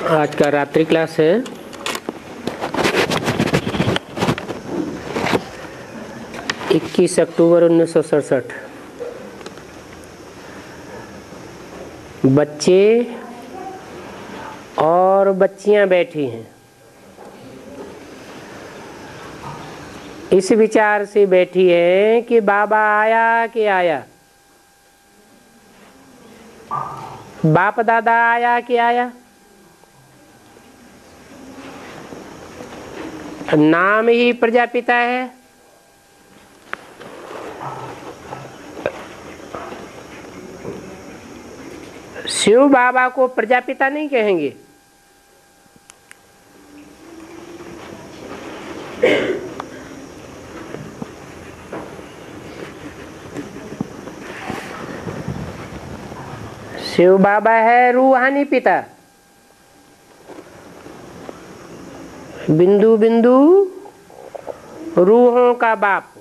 आज का रात्रि क्लास है 21 अक्टूबर 1967। बच्चे और बच्चियां बैठी हैं, इस विचार से बैठी है कि बाबा आया कि आया, बाप दादा आया कि आया। नाम ही प्रजापिता है। शिव बाबा को प्रजापिता नहीं कहेंगे, शिव बाबा है रूहानी पिता। बिंदु बिंदु रूहों का बाप।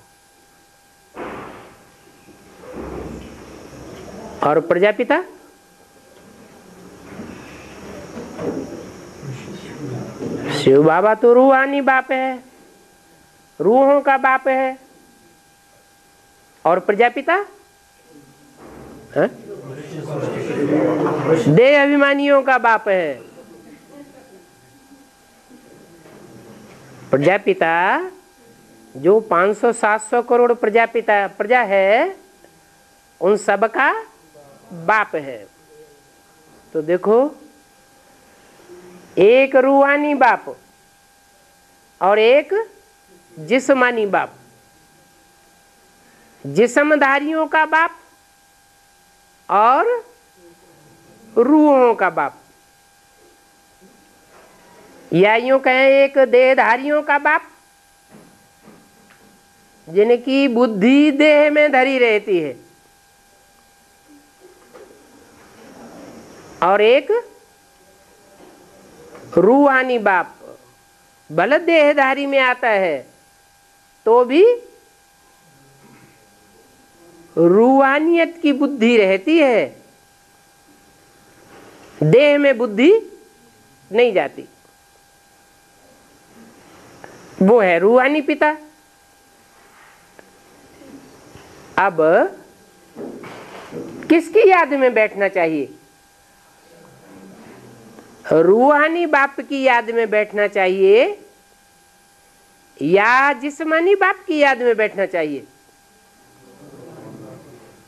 और प्रजापिता शिव बाबा तो रूहानी बाप है, रूहों का बाप है। और प्रजापिता देह अभिमानियों का बाप है। प्रजापिता जो 500-700 करोड़ प्रजा है, उन सब का बाप है। तो देखो, एक रूहानी बाप और एक जिस्मानी बाप। जिस्मधारियों का बाप और रूहों का बाप, या यूं कहें एक देहधारियों का बाप, जिनकी बुद्धि देह में धरी रहती है, और एक रूहानी बाप। भले देहधारी में आता है तो भी रूहानियत की बुद्धि रहती है, देह में बुद्धि नहीं जाती। वो है रूहानी पिता। अब किसकी याद में बैठना चाहिए? रूहानी बाप की याद में बैठना चाहिए या जिस्मानी बाप की याद में बैठना चाहिए?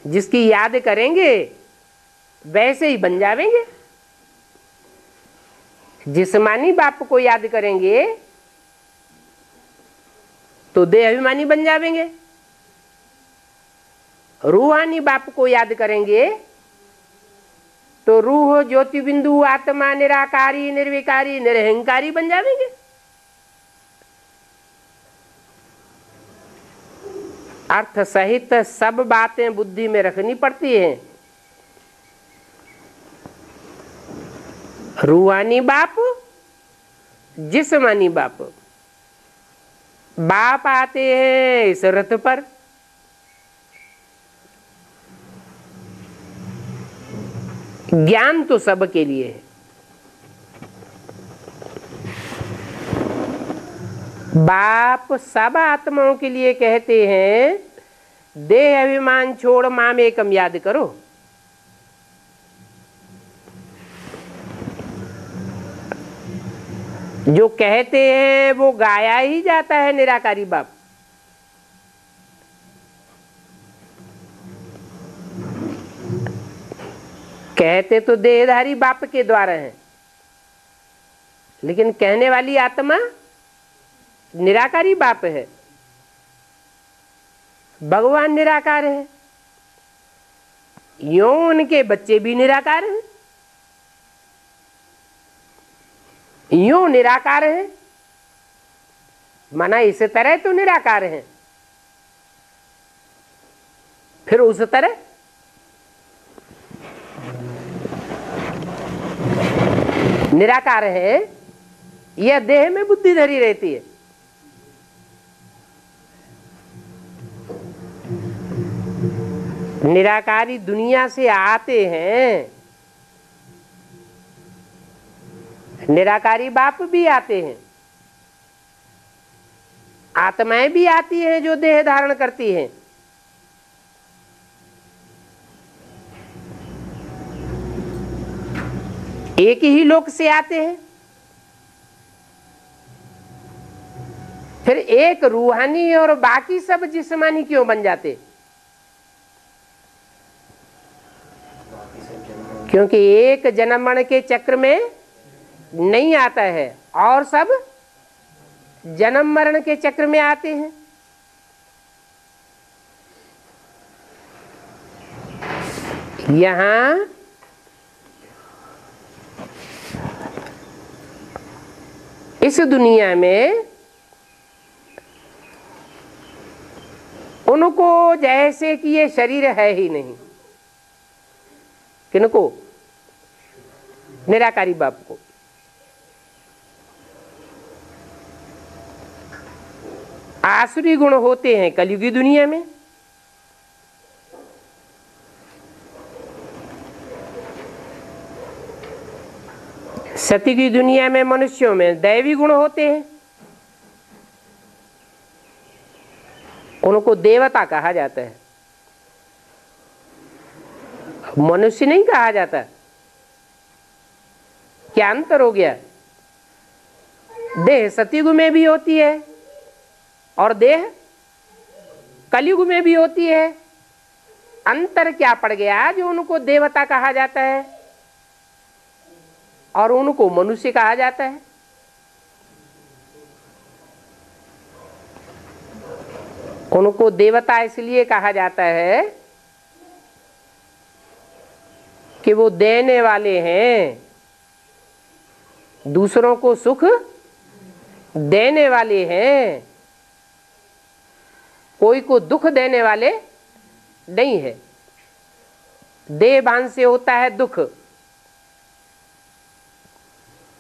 जिसकी याद करेंगे वैसे ही बन जावेंगे। जिस्मानी बाप को याद करेंगे तो देह अभिमानी बन जावेंगे। रूहानी बाप को याद करेंगे तो रूह, ज्योति बिंदु, आत्मा, निराकारी, निर्विकारी, निरहंकारी बन जावेंगे। अर्थ सहित सब बातें बुद्धि में रखनी पड़ती हैं। रूहानी बाप, जिस्मानी बाप। बाप आते हैं इस रथ पर, ज्ञान तो सबके लिए है। बाप सब आत्माओं के लिए कहते हैं, देह अभिमान छोड़ माम एकम याद करो। जो कहते हैं वो गाया ही जाता है निराकारी बाप। कहते तो देहधारी बाप के द्वारा हैं, लेकिन कहने वाली आत्मा निराकारी बाप है। भगवान निराकार है, यूं उनके बच्चे भी निराकार हैं। यूं निराकार है माना इस तरह तो निराकार है, फिर उस तरह निराकार है। यह देह में बुद्धि धरी रहती है। निराकारी दुनिया से आते हैं निराकारी बाप भी आते हैं, आत्माएं भी आती हैं जो देह धारण करती हैं। एक ही लोक से आते हैं। फिर एक रूहानी और बाकी सब जिस्मानी क्यों बन जाते? क्योंकि एक जन्म मरण के चक्र में नहीं आता है और सब जन्म मरण के चक्र में आते हैं। यहां इस दुनिया में उनको जैसे कि ये शरीर है ही नहीं। किनको? निराकारी बाप को। आसुरी गुण होते हैं कलयुगी दुनिया में, सती की दुनिया में मनुष्यों में दैवी गुण होते हैं। उनको देवता कहा जाता है, मनुष्य नहीं कहा जाता। क्या अंतर हो गया? देह सतयुग में भी होती है और देह कलयुग में भी होती है। अंतर क्या पड़ गया जो उनको देवता कहा जाता है और उनको मनुष्य कहा जाता है? उनको देवता इसलिए कहा जाता है कि वो देने वाले हैं, दूसरों को सुख देने वाले हैं, कोई को दुख देने वाले नहीं है। देहभान से होता है दुख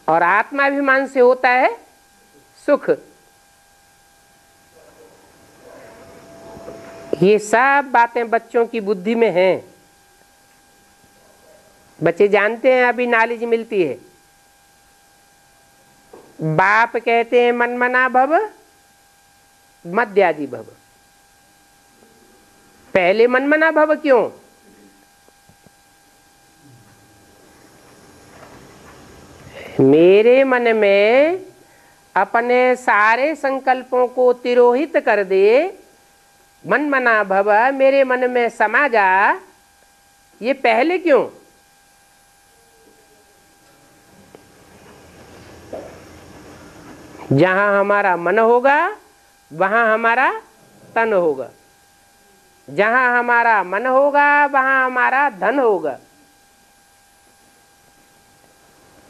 और आत्माभिमान से होता है सुख। ये सब बातें बच्चों की बुद्धि में हैं। बच्चे जानते हैं, अभी नॉलेज मिलती है। बाप कहते हैं मनमना भव मद्याजी भव। पहले मनमना भव क्यों? मेरे मन में अपने सारे संकल्पों को तिरोहित कर दे, मनमना भव, मेरे मन में समा जा। ये पहले क्यों? जहां हमारा मन होगा वहां हमारा तन होगा, जहां हमारा मन होगा वहां हमारा धन होगा।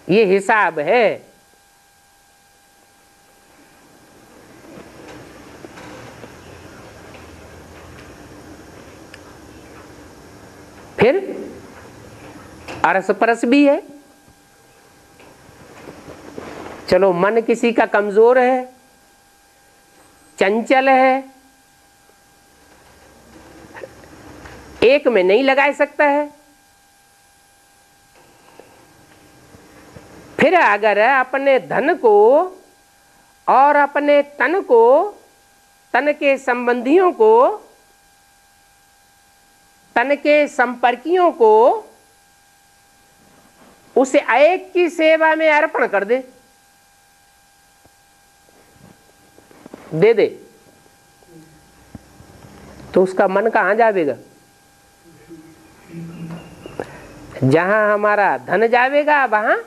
ये हिसाब है। फिर अरस परस भी है। चलो मन किसी का कमजोर है, चंचल है, एक में नहीं लगा सकता है। फिर अगर अपने धन को और अपने तन को, तन के संबंधियों को, तन के संपर्कियों को उस एक की सेवा में अर्पण कर दे दे तो उसका मन कहां जावेगा? जहां हमारा धन जावेगा वहां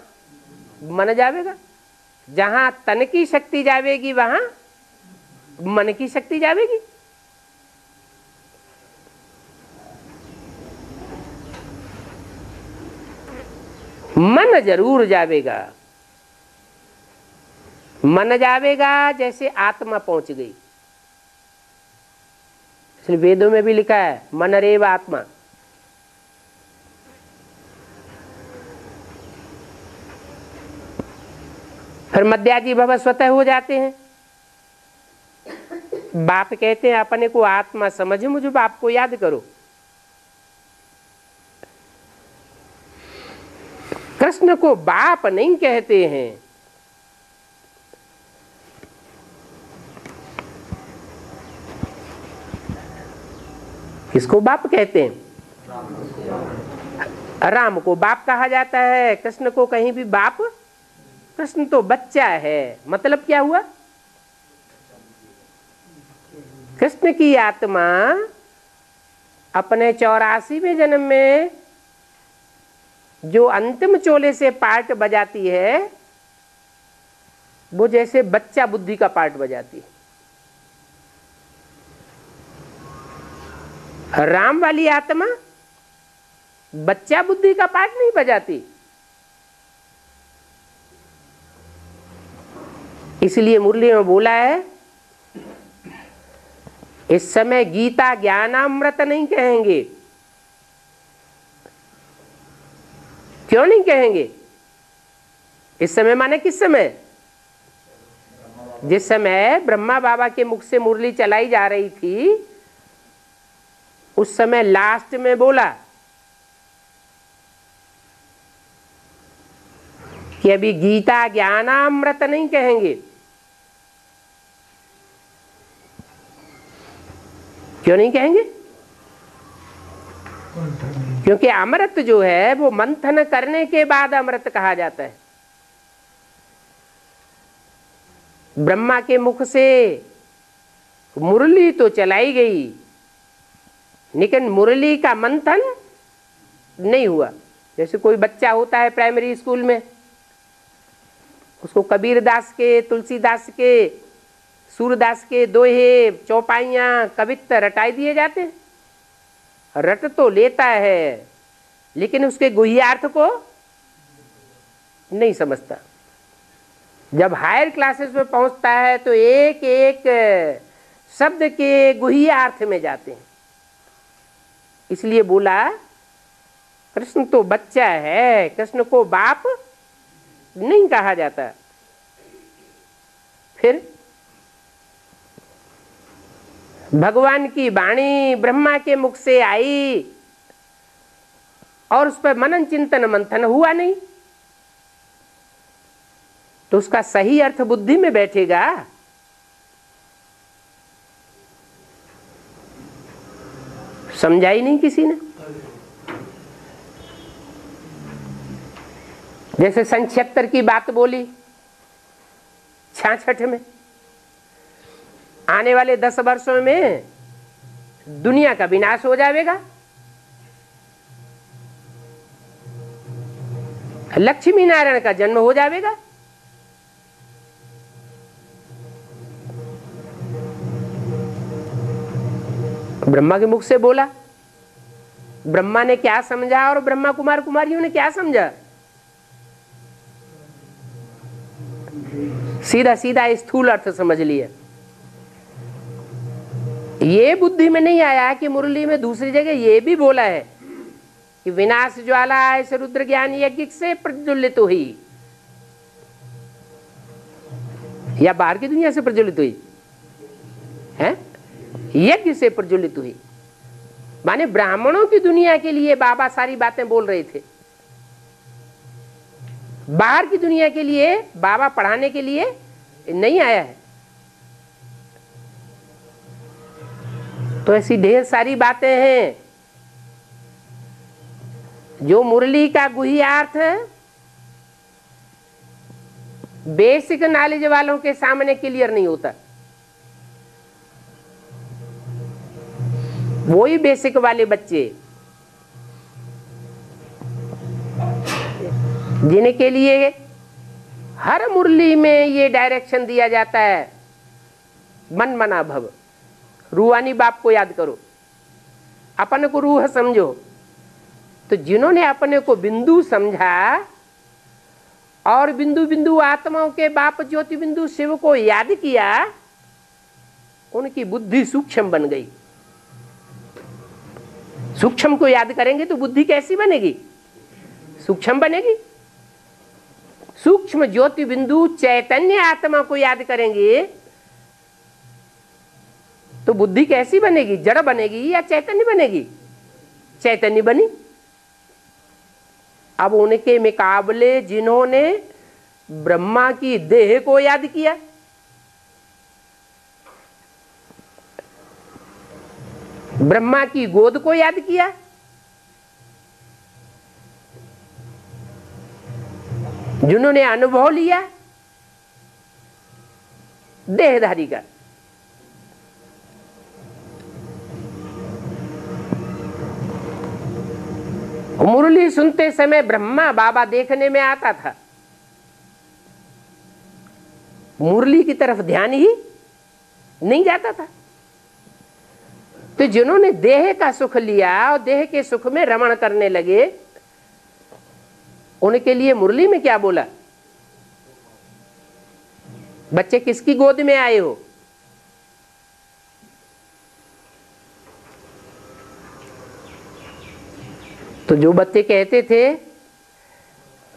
मन जावेगा, जहां तन की शक्ति जावेगी वहां मन की शक्ति जावेगी। मन जरूर जावेगा। मन जावेगा जैसे आत्मा पहुंच गई। इसलिए वेदों में भी लिखा है मनरेव आत्मा। फिर मद्याजी भव स्वतः हो जाते हैं। बाप कहते हैं अपने को आत्मा समझ, मुझे बाप को याद करो। कृष्ण कृष्ण को बाप नहीं कहते हैं। किसको बाप कहते हैं? राम को बाप कहा जाता है, कृष्ण को कहीं भी बाप। कृष्ण तो बच्चा है, मतलब क्या हुआ? कृष्ण की आत्मा अपने 84वें जन्म में जो अंतिम चोले से पार्ट बजाती है, वो जैसे बच्चा बुद्धि का पार्ट बजाती है। राम वाली आत्मा बच्चा बुद्धि का पार्ट नहीं बजाती। इसलिए मुरली में बोला है, इस समय गीता ज्ञानामृत नहीं कहेंगे। क्यों नहीं कहेंगे? इस समय माने किस समय? जिस समय ब्रह्मा बाबा के मुख से मुरली चलाई जा रही थी, उस समय लास्ट में बोला कि अभी गीता ज्ञानामृत नहीं कहेंगे। क्यों नहीं कहेंगे? क्योंकि अमृत जो है वो मंथन करने के बाद अमृत कहा जाता है। ब्रह्मा के मुख से मुरली तो चलाई गई, लेकिन मुरली का मंथन नहीं हुआ। जैसे कोई बच्चा होता है प्राइमरी स्कूल में, उसको कबीर दास के, तुलसीदास के, सूरदास के दोहे, चौपाइयाँ, कवित्त रटाई दिए जाते हैं। रट तो लेता है, लेकिन उसके गुह्यार्थ को नहीं समझता। जब हायर क्लासेस में पहुंचता है तो एक एक शब्द के गुह्यार्थ में जाते हैं। इसलिए बोला कृष्ण तो बच्चा है, कृष्ण को बाप नहीं कहा जाता। फिर भगवान की वाणी ब्रह्मा के मुख से आई और उस पर मनन चिंतन मंथन हुआ नहीं, तो उसका सही अर्थ बुद्धि में बैठेगा। समझा ही नहीं किसी ने। जैसे सन 76 की बात बोली 66 में, आने वाले 10 वर्षों में दुनिया का विनाश हो जाएगा, लक्ष्मी नारायण का जन्म हो जाएगा। ब्रह्मा के मुख से बोला। ब्रह्मा ने क्या समझा और ब्रह्मा कुमार कुमारियों ने क्या समझा? सीधा सीधा स्थूल अर्थ समझ लिया। ये बुद्धि में नहीं आया कि मुरली में दूसरी जगह ये भी बोला है कि विनाश ज्वाला ऐसे रुद्र ज्ञान यज्ञ से प्रज्वलित हुई, या बाहर की दुनिया से प्रज्वलित हुई है? यज्ञ से प्रज्वलित हुई। माने ब्राह्मणों की दुनिया के लिए बाबा सारी बातें बोल रहे थे, बाहर की दुनिया के लिए बाबा पढ़ाने के लिए नहीं आया है। तो ऐसी ढेर सारी बातें हैं जो मुरली का गुह्यार्थ बेसिक नॉलेज वालों के सामने क्लियर नहीं होता। वही बेसिक वाले बच्चे जिनके लिए हर मुरली में ये डायरेक्शन दिया जाता है, मन मना भव, रूहानी बाप को याद करो, अपन को रूह समझो। तो जिन्होंने अपने को बिंदु समझा और बिंदु बिंदु आत्माओं के बाप ज्योति बिंदु शिव को याद किया, उनकी बुद्धि सूक्ष्म बन गई। सूक्ष्म को याद करेंगे तो बुद्धि कैसी बनेगी? सूक्ष्म बनेगी। सूक्ष्म ज्योति बिंदु चैतन्य आत्मा को याद करेंगे तो बुद्धि कैसी बनेगी? जड़ बनेगी या चैतन्य बनेगी? चैतन्य बनी। अब उनके मुकाबले जिन्होंने ब्रह्मा की देह को याद किया, ब्रह्मा की गोद को याद किया, जिन्होंने अनुभव लिया देहधारी का, मुरली सुनते समय ब्रह्मा बाबा देखने में आता था, मुरली की तरफ ध्यान ही नहीं जाता था। तो जिन्होंने देह का सुख लिया और देह के सुख में रमण करने लगे, उनके लिए मुरली में क्या बोला? बच्चे किसकी गोद में आए हो? तो जो बच्चे कहते थे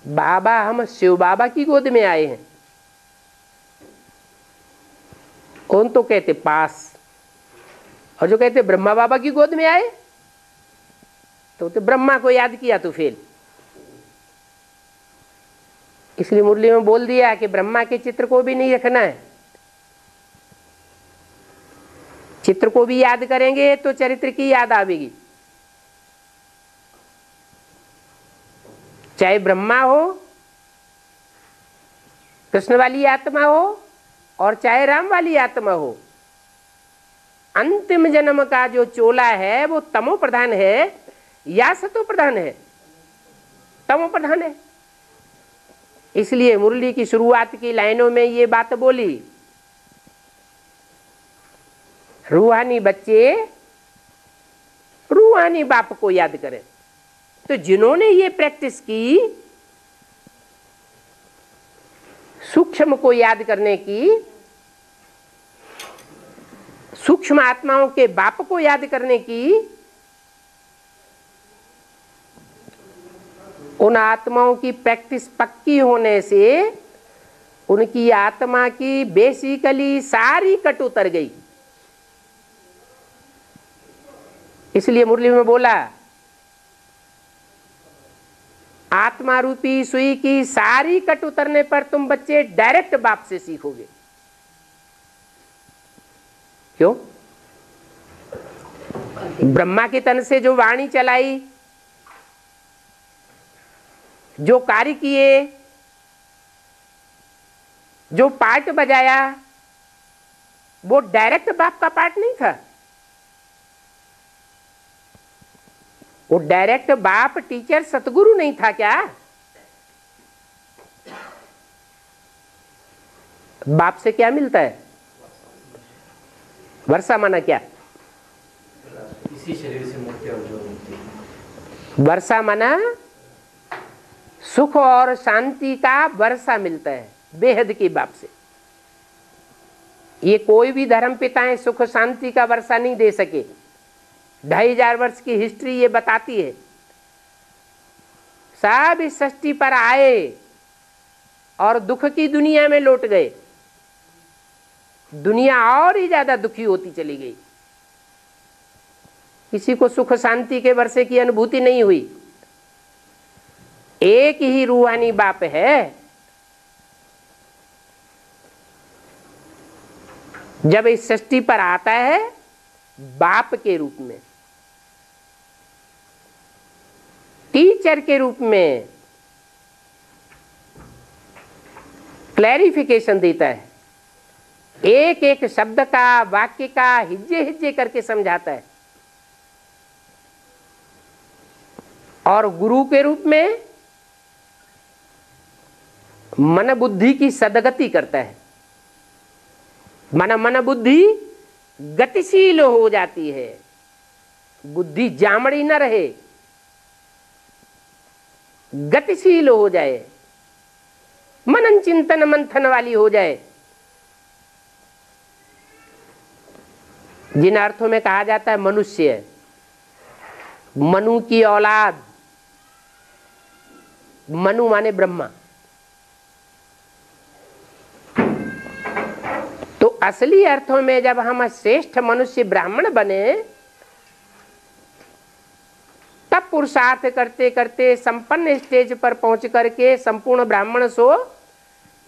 बाबा हम शिव बाबा की गोद में आए हैं, कौन तो कहते पास, और जो कहते ब्रह्मा बाबा की गोद में आए तो ब्रह्मा को याद किया तो फेल। इसलिए मुरली में बोल दिया कि ब्रह्मा के चित्र को भी नहीं रखना है, चित्र को भी याद करेंगे तो चरित्र की याद आवेगी। चाहे ब्रह्मा हो, कृष्ण वाली आत्मा हो, और चाहे राम वाली आत्मा हो, अंतिम जन्म का जो चोला है वो तमो प्रधान है या सतो प्रधान है? तमो प्रधान है। इसलिए मुरली की शुरुआत की लाइनों में ये बात बोली, रूहानी बच्चे रूहानी बाप को याद करें। तो जिन्होंने ये प्रैक्टिस की, सूक्ष्म को याद करने की, सूक्ष्म आत्माओं के बाप को याद करने की, उन आत्माओं की प्रैक्टिस पक्की होने से उनकी आत्मा की बेसिकली सारी कट उतर गई। इसलिए मुरली में बोला आत्मा रूपी सुई की सारी कट उतरने पर तुम बच्चे डायरेक्ट बाप से सीखोगे। क्यों? ब्रह्मा के तन से जो वाणी चलाई, जो कार्य किए, जो पार्ट बजाया, वो डायरेक्ट बाप का पार्ट नहीं था। वो डायरेक्ट बाप टीचर सतगुरु नहीं था क्या? बाप से क्या मिलता है? वर्षा माना क्या? इसी शरीर से मुक्ति और जो मुक्ति। वर्षा माना सुख और शांति का वर्षा मिलता है बेहद की बाप से। ये कोई भी धर्म पिताएं सुख शांति का वर्षा नहीं दे सके। 2500 वर्ष की हिस्ट्री ये बताती है। सब इस सृष्टि पर आए और दुख की दुनिया में लौट गए। दुनिया और ही ज्यादा दुखी होती चली गई। किसी को सुख शांति के वर्षे की अनुभूति नहीं हुई। एक ही रूहानी बाप है। जब इस सृष्टि पर आता है बाप के रूप में, टीचर के रूप में, क्लैरिफिकेशन देता है। एक एक शब्द का, वाक्य का हिज्जे हिज्जे करके समझाता है। और गुरु के रूप में मन बुद्धि की सदगति करता है। मन बुद्धि गतिशील हो जाती है। बुद्धि जामड़ी न रहे, गतिशील हो जाए, मनन चिंतन मंथन वाली हो जाए। जिन अर्थों में कहा जाता है मनुष्य, मनु की औलाद, मनु माने ब्रह्मा। तो असली अर्थों में जब हम श्रेष्ठ मनुष्य ब्राह्मण बने तब पुरुषार्थ करते करते संपन्न स्टेज पर पहुंच करके संपूर्ण ब्राह्मण सो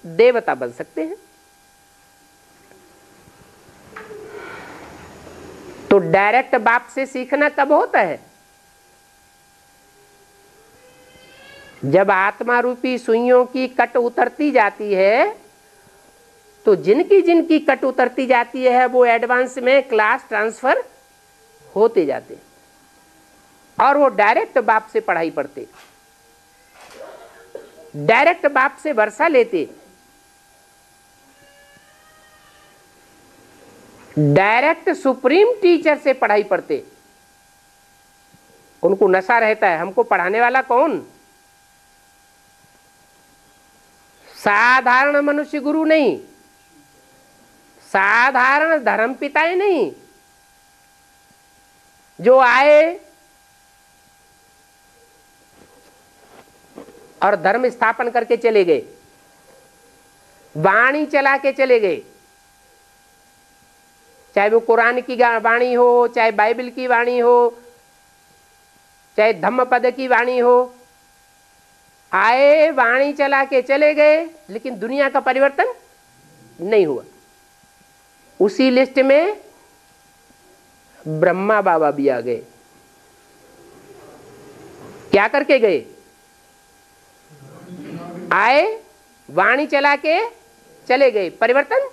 देवता बन सकते हैं। तो डायरेक्ट बाप से सीखना कब होता है? जब आत्मा रूपी सुइयों की कट उतरती जाती है, तो जिनकी जिनकी कट उतरती जाती है वो एडवांस में क्लास ट्रांसफर होते जाते और वो डायरेक्ट बाप से पढ़ाई पढ़ते, डायरेक्ट बाप से वर्षा लेते, डायरेक्ट सुप्रीम टीचर से पढ़ाई पढ़ते। उनको नशा रहता है, हमको पढ़ाने वाला कौन? साधारण मनुष्य गुरु नहीं, साधारण धर्म पिताएं नहीं, जो आए और धर्म स्थापन करके चले गए, वाणी चला के चले गए, चाहे वो कुरान की वाणी हो, चाहे बाइबल की वाणी हो, चाहे धम्मपद की वाणी हो, आए वाणी चला के चले गए, लेकिन दुनिया का परिवर्तन नहीं हुआ। उसी लिस्ट में ब्रह्मा बाबा भी आ गए। क्या करके गए? आए, वाणी चला के चले गए, परिवर्तन?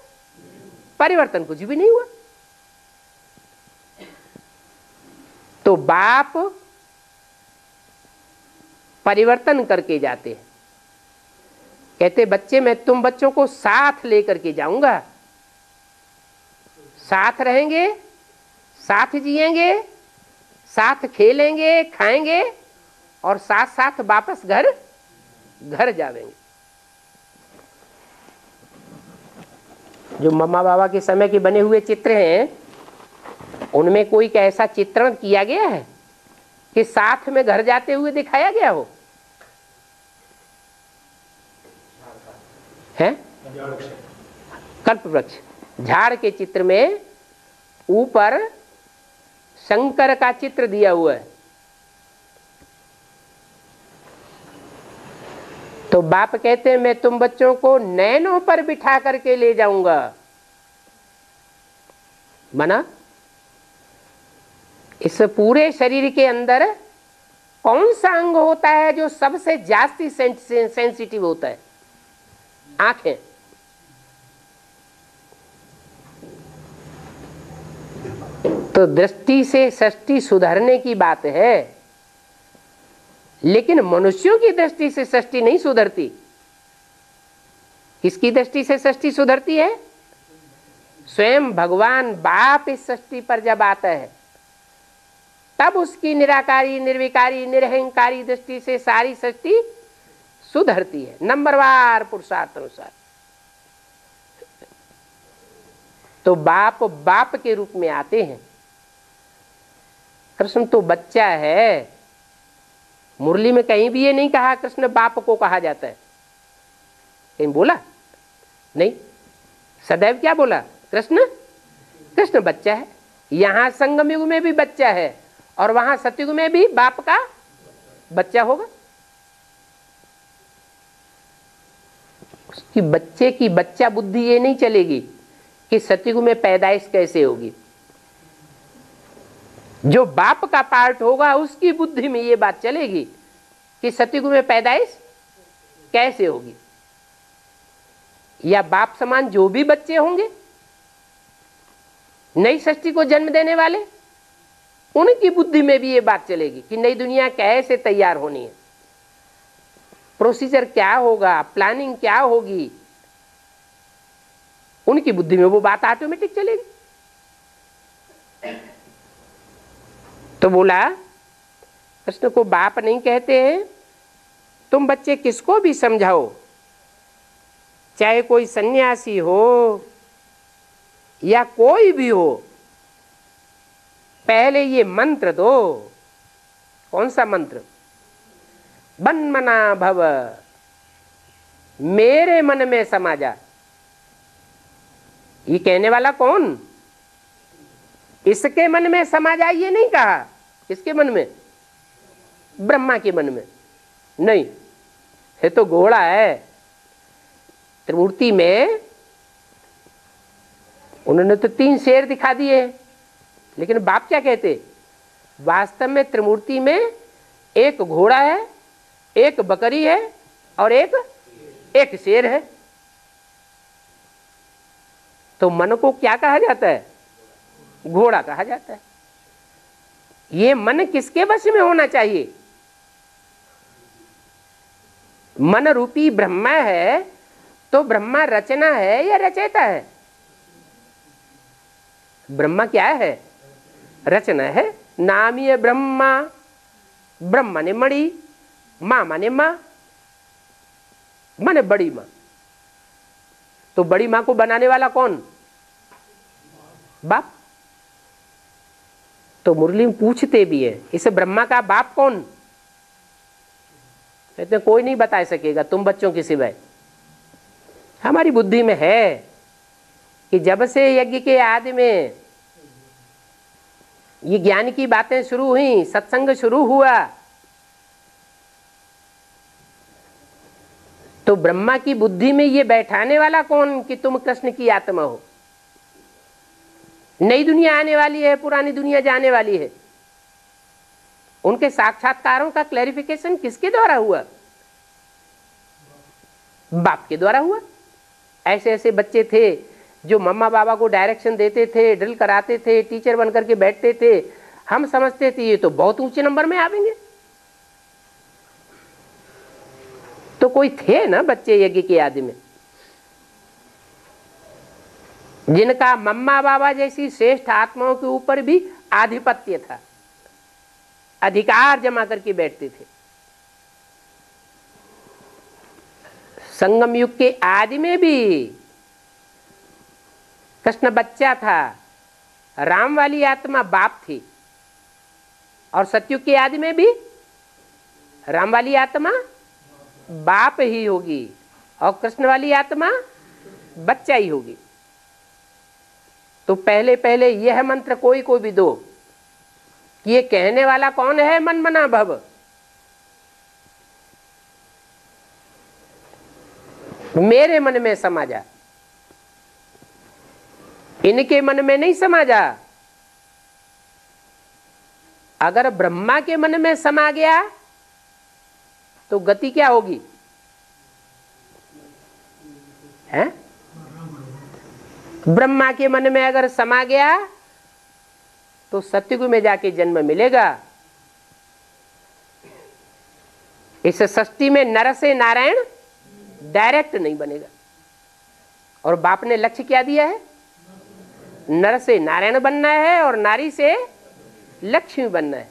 परिवर्तन कुछ भी नहीं हुआ। तो बाप परिवर्तन करके जाते हैं। कहते बच्चे, मैं तुम बच्चों को साथ लेकर के जाऊंगा, साथ रहेंगे, साथ जिएंगे, साथ खेलेंगे, खाएंगे और साथ साथ वापस घर जावेंगे। जो मम्मा बाबा के समय के बने हुए चित्र हैं, उनमें कोई ऐसा चित्रण किया गया है कि साथ में घर जाते हुए दिखाया गया हो? है कल्प वृक्ष, झाड़ के चित्र में ऊपर शंकर का चित्र दिया हुआ है। तो बाप कहते हैं मैं तुम बच्चों को नैनों पर बिठा करके ले जाऊंगा। मना इस पूरे शरीर के अंदर कौन सा अंग होता है जो सबसे जास्ती सेंसिटिव होता है? आंखें। तो दृष्टि से सृष्टि सुधरने की बात है, लेकिन मनुष्यों की दृष्टि से सृष्टि नहीं सुधरती। किसकी दृष्टि से सृष्टि सुधरती है? स्वयं भगवान बाप इस सृष्टि पर जब आता है, तब उसकी निराकारी, निर्विकारी, निरहंकारी दृष्टि से सारी सृष्टि सुधरती है, नंबरवार पुरुषार्थ अनुसार। तो बाप के रूप में आते हैं। कृष्ण तो बच्चा है। मुरली में कहीं भी ये नहीं कहा कृष्ण बाप को कहा जाता है, कहीं बोला नहीं। सदैव क्या बोला? कृष्ण बच्चा है। यहां संगम युग में भी बच्चा है और वहां सतयुग में भी बाप का बच्चा होगा। उसकी बच्चे की बच्चा बुद्धि ये नहीं चलेगी कि सतयुग में पैदाइश कैसे होगी। जो बाप का पार्ट होगा उसकी बुद्धि में ये बात चलेगी कि सतयुग में पैदाइश कैसे होगी। या बाप समान जो भी बच्चे होंगे नई सृष्टि को जन्म देने वाले, उनकी बुद्धि में भी ये बात चलेगी कि नई दुनिया कैसे तैयार होनी है, प्रोसीजर क्या होगा, प्लानिंग क्या होगी। उनकी बुद्धि में वो बात ऑटोमेटिक चलेगी। तो बोला कृष्ण को बाप नहीं कहते हैं। तुम बच्चे किसको भी समझाओ, चाहे कोई सन्यासी हो या कोई भी हो, पहले ये मंत्र दो। कौन सा मंत्र? मन्मना भव, मेरे मन में समा जा। ये कहने वाला कौन? इसके मन में समा जा ये नहीं कहा। किसके मन में? ब्रह्मा के मन में नहीं, ये तो घोड़ा है। त्रिमूर्ति में उन्होंने तो 3 शेर दिखा दिए, लेकिन बाप क्या कहते, वास्तव में त्रिमूर्ति में एक घोड़ा है, एक बकरी है और एक शेर है। तो मन को क्या कहा जाता है, घोड़ा कहा जाता है। ये मन किसके वश में होना चाहिए, मन रूपी ब्रह्मा है तो ब्रह्मा रचना है या रचयिता है? ब्रह्मा क्या है, रचना है। नामीय ब्रह्मा, ब्रह्मा ने मणि, माँ माने माँ, माने बड़ी माँ। तो बड़ी माँ को बनाने वाला कौन, बाप। तो मुरली में पूछते भी है, इस ब्रह्मा का बाप कौन, कहते कोई नहीं बता सकेगा तुम बच्चों के सिवाय। हमारी बुद्धि में है कि जब से यज्ञ के आदि में ये ज्ञान की बातें शुरू हुई, सत्संग शुरू हुआ, तो ब्रह्मा की बुद्धि में ये बैठाने वाला कौन कि तुम कृष्ण की आत्मा हो। नई दुनिया आने वाली है, पुरानी दुनिया जाने वाली है। उनके साक्षात्कारों का क्लैरिफिकेशन किसके द्वारा हुआ, बाप के द्वारा हुआ। ऐसे ऐसे बच्चे थे जो मम्मा बाबा को डायरेक्शन देते थे, ड्रिल कराते थे, टीचर बन करके बैठते थे। हम समझते थे ये तो बहुत ऊंचे नंबर में आवेंगे। तो कोई थे ना बच्चे यज्ञ के आदि में जिनका मम्मा बाबा जैसी श्रेष्ठ आत्माओं के ऊपर भी आधिपत्य था, अधिकार जमा करके बैठते थे। संगम युग के आदि में भी कृष्ण बच्चा था, राम वाली आत्मा बाप थी, और सतयुग के आदि में भी राम वाली आत्मा बाप ही होगी और कृष्ण वाली आत्मा बच्चा ही होगी। तो पहले पहले यह मंत्र कोई भी दो कि ये कहने वाला कौन है, मन मना भव। मेरे मन में समा जा, इनके मन में नहीं समा जा। अगर ब्रह्मा के मन में समा गया तो गति क्या होगी, है? ब्रह्मा के मन में अगर समा गया तो सतयुग में जाके जन्म मिलेगा। इस सृष्टि में नर से नारायण डायरेक्ट नहीं बनेगा। और बाप ने लक्ष्य क्या दिया है, नर से नारायण बनना है और नारी से लक्ष्मी बनना है।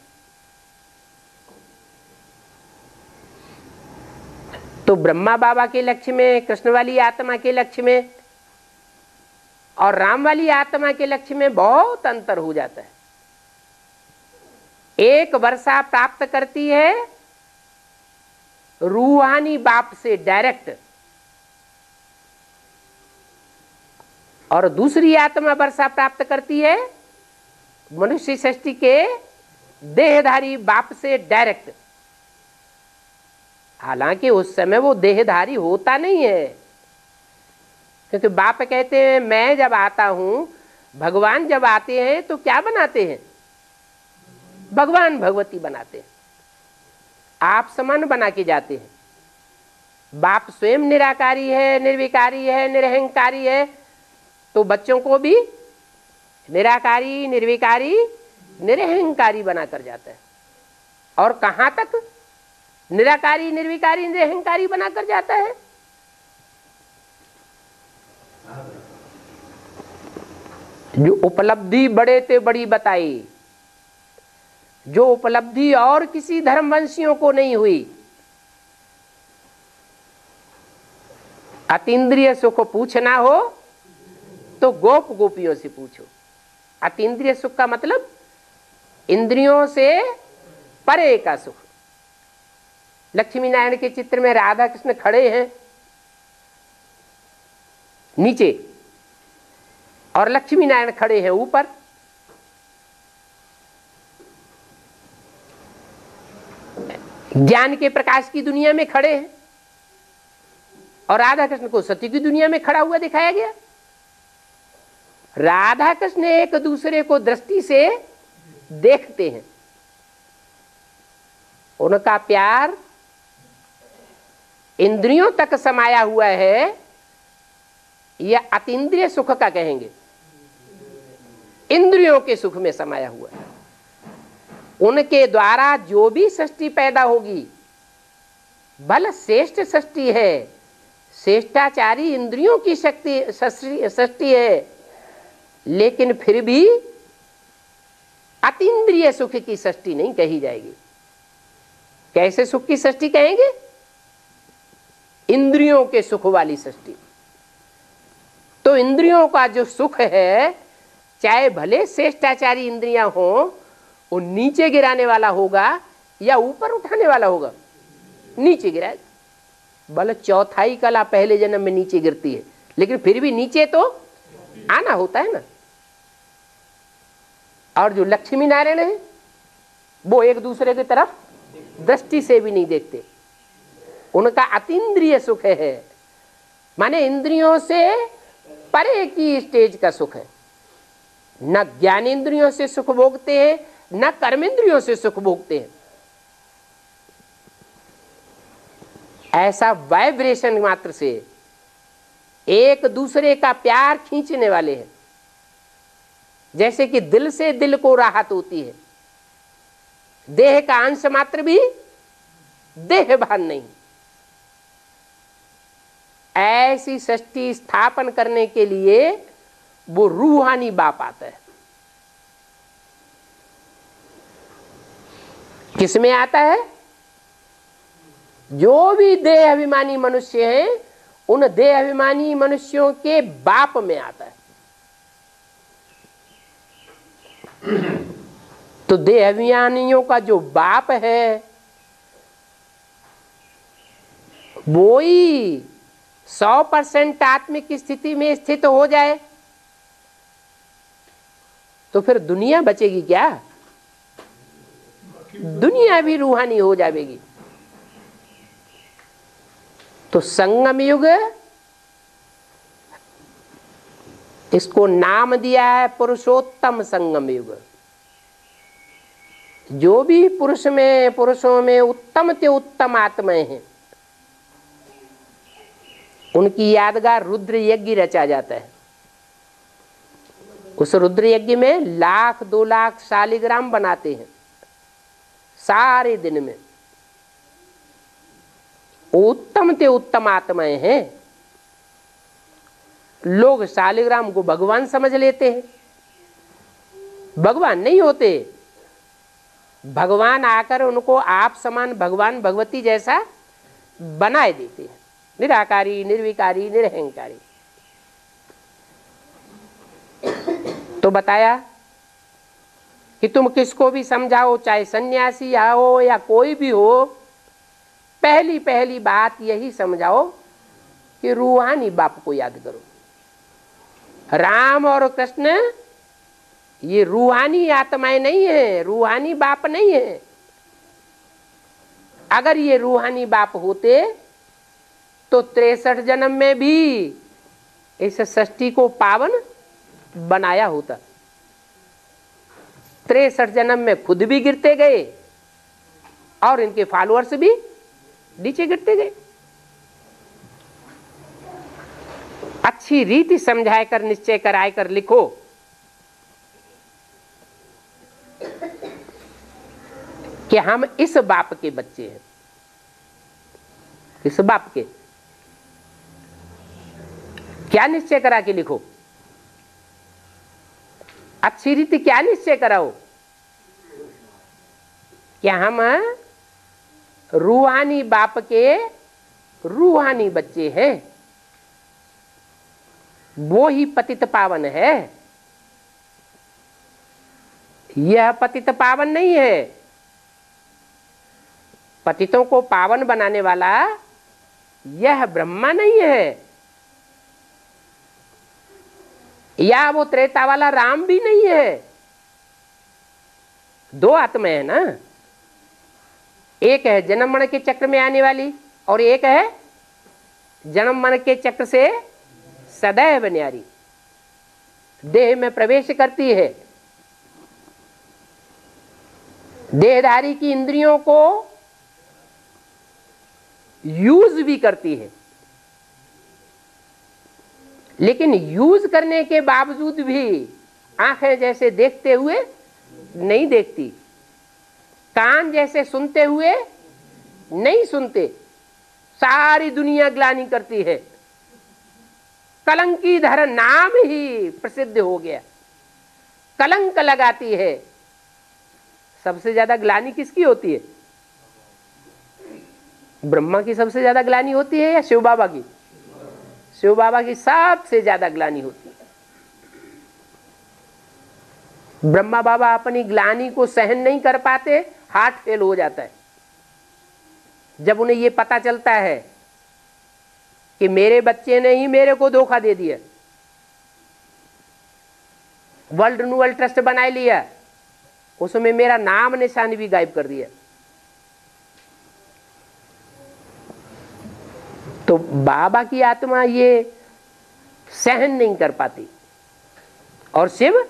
तो ब्रह्मा बाबा के लक्ष्य में, कृष्ण वाली आत्मा के लक्ष्य में और राम वाली आत्मा के लक्ष्य में बहुत अंतर हो जाता है। एक वर्षा प्राप्त करती है रूहानी बाप से डायरेक्ट, और दूसरी आत्मा वर्षा प्राप्त करती है मनुष्य सृष्टि के देहधारी बाप से डायरेक्ट। हालांकि उस समय वो देहधारी होता नहीं है, क्योंकि बाप कहते हैं मैं जब आता हूं, भगवान जब आते हैं तो क्या बनाते हैं, भगवान भगवती बनाते हैं, आप समान बना के जाते हैं। बाप स्वयं निराकारी है, निर्विकारी है, निरहंकारी है, तो बच्चों को भी निराकारी, निर्विकारी, निरहंकारी बना कर जाता है। और कहां तक निराकारी, निर्विकारी, निरहंकारी बना कर जाता है, जो उपलब्धि बड़े ते बड़ी बताई, जो उपलब्धि और किसी धर्मवंशियों को नहीं हुई। अतीन्द्रिय सुख पूछना हो तो गोप गोपियों से पूछो। अतीन्द्रिय सुख का मतलब इंद्रियों से परे का सुख। लक्ष्मी नारायण के चित्र में राधा कृष्ण खड़े हैं नीचे और लक्ष्मी नारायण खड़े हैं ऊपर। ज्ञान के प्रकाश की दुनिया में खड़े हैं और राधा कृष्ण को सत्य की दुनिया में खड़ा हुआ दिखाया गया। राधा कृष्ण एक दूसरे को दृष्टि से देखते हैं, उनका प्यार इंद्रियों तक समाया हुआ है या अतीन्द्रिय सुख का कहेंगे, इंद्रियों के सुख में समाया हुआ है। उनके द्वारा जो भी सृष्टि पैदा होगी भले श्रेष्ठ सृष्टि है, श्रेष्ठाचारी इंद्रियों की शक्ति सृष्टि है, लेकिन फिर भी अतीन्द्रिय सुख की सृष्टि नहीं कही जाएगी। कैसे सुख की सृष्टि कहेंगे? इंद्रियों के सुख वाली सृष्टि। तो इंद्रियों का जो सुख है, चाहे भले श्रेष्ठाचारी इंद्रियां हो, वो नीचे गिराने वाला होगा या ऊपर उठाने वाला होगा? नीचे गिराएगा। भले चौथाई कला पहले जन्म में नीचे गिरती है, लेकिन फिर भी नीचे तो आना होता है ना। और जो लक्ष्मी नारायण है वो एक दूसरे की तरफ दृष्टि से भी नहीं देखते, उनका अतीन्द्रिय सुख है, माने इंद्रियों से परे की स्टेज का सुख है। न ज्ञानेंद्रियों से सुख भोगते हैं, न कर्मेंद्रियों से सुख भोगते हैं। ऐसा वाइब्रेशन मात्र से एक दूसरे का प्यार खींचने वाले हैं। जैसे कि दिल से दिल को राहत होती है, देह का अंश मात्र भी देहभान नहीं। ऐसी सृष्टि स्थापन करने के लिए वो रूहानी बाप आता है। किसमें आता है? जो भी देह अभिमानी मनुष्य हैं, उन देह अभिमानी मनुष्यों के बाप में आता है। तो देह अभिमानियों का जो बाप है वो ही 100% आत्मिक स्थिति में स्थित हो जाए तो फिर दुनिया बचेगी क्या? दुनिया भी रूहानी हो जाएगी। तो संगम युग, इसको नाम दिया है पुरुषोत्तम संगम युग। जो भी पुरुषों में उत्तम से उत्तम आत्माएं हैं, उनकी यादगार रुद्र यज्ञ रचा जाता है। उस रुद्र यज्ञ में 1,00,000-2 लाख शालिग्राम बनाते हैं सारे दिन में। उत्तम से उत्तम आत्माएं हैं। लोग शालिग्राम को भगवान समझ लेते हैं, भगवान नहीं होते। भगवान आकर उनको आप समान भगवान भगवती जैसा बनाए देते हैं, निराकारी, निर्विकारी, निरहंकारी। तो बताया कि तुम किसको भी समझाओ, चाहे सन्यासी हो या कोई भी हो, पहली बात यही समझाओ कि रूहानी बाप को याद करो। राम और कृष्ण ये रूहानी आत्माएं नहीं है, रूहानी बाप नहीं है। अगर ये रूहानी बाप होते तो 63 जन्म में भी इस सृष्टि को पावन बनाया होता। 63 जन्म में खुद भी गिरते गए और इनके फॉलोअर्स भी नीचे गिरते गए। अच्छी रीति समझाए कर, निश्चय कराए कर लिखो कि हम इस बाप के बच्चे हैं। इस बाप के क्या निश्चय करा के लिखो? अच्छी रीति क्या निश्चय कराओ कि हम रूहानी बाप के रूहानी बच्चे हैं। वो ही पतित पावन है, यह पतित पावन नहीं है। पतितों को पावन बनाने वाला यह ब्रह्मा नहीं है, या वो त्रेता वाला राम भी नहीं है। 2 आत्मा है ना। एक है जन्म मरण के चक्र में आने वाली, और एक है जन्म मरण के चक्र से सदैव न्यारी, देह में प्रवेश करती है, देहधारी की इंद्रियों को यूज भी करती है, लेकिन यूज करने के बावजूद भी आंखें जैसे देखते हुए नहीं देखती, कान जैसे सुनते हुए नहीं सुनते, सारी दुनिया ग्लानि करती है। कलंकीधर नाम ही प्रसिद्ध हो गया, कलंक लगाती है। सबसे ज्यादा ग्लानि किसकी होती है? ब्रह्मा की सबसे ज्यादा ग्लानि होती है या शिव बाबा की? शिव बाबा की सबसे ज्यादा ग्लानि होती है। ब्रह्मा बाबा अपनी ग्लानि को सहन नहीं कर पाते, हार्ट फेल हो जाता है। जब उन्हें यह पता चलता है कि मेरे बच्चे ने ही मेरे को धोखा दे दिया, वर्ल्ड रिन्यूअल ट्रस्ट बना लिया, उसमें मेरा नाम निशान भी गायब कर दिया, तो बाबा की आत्मा ये सहन नहीं कर पाती। और शिव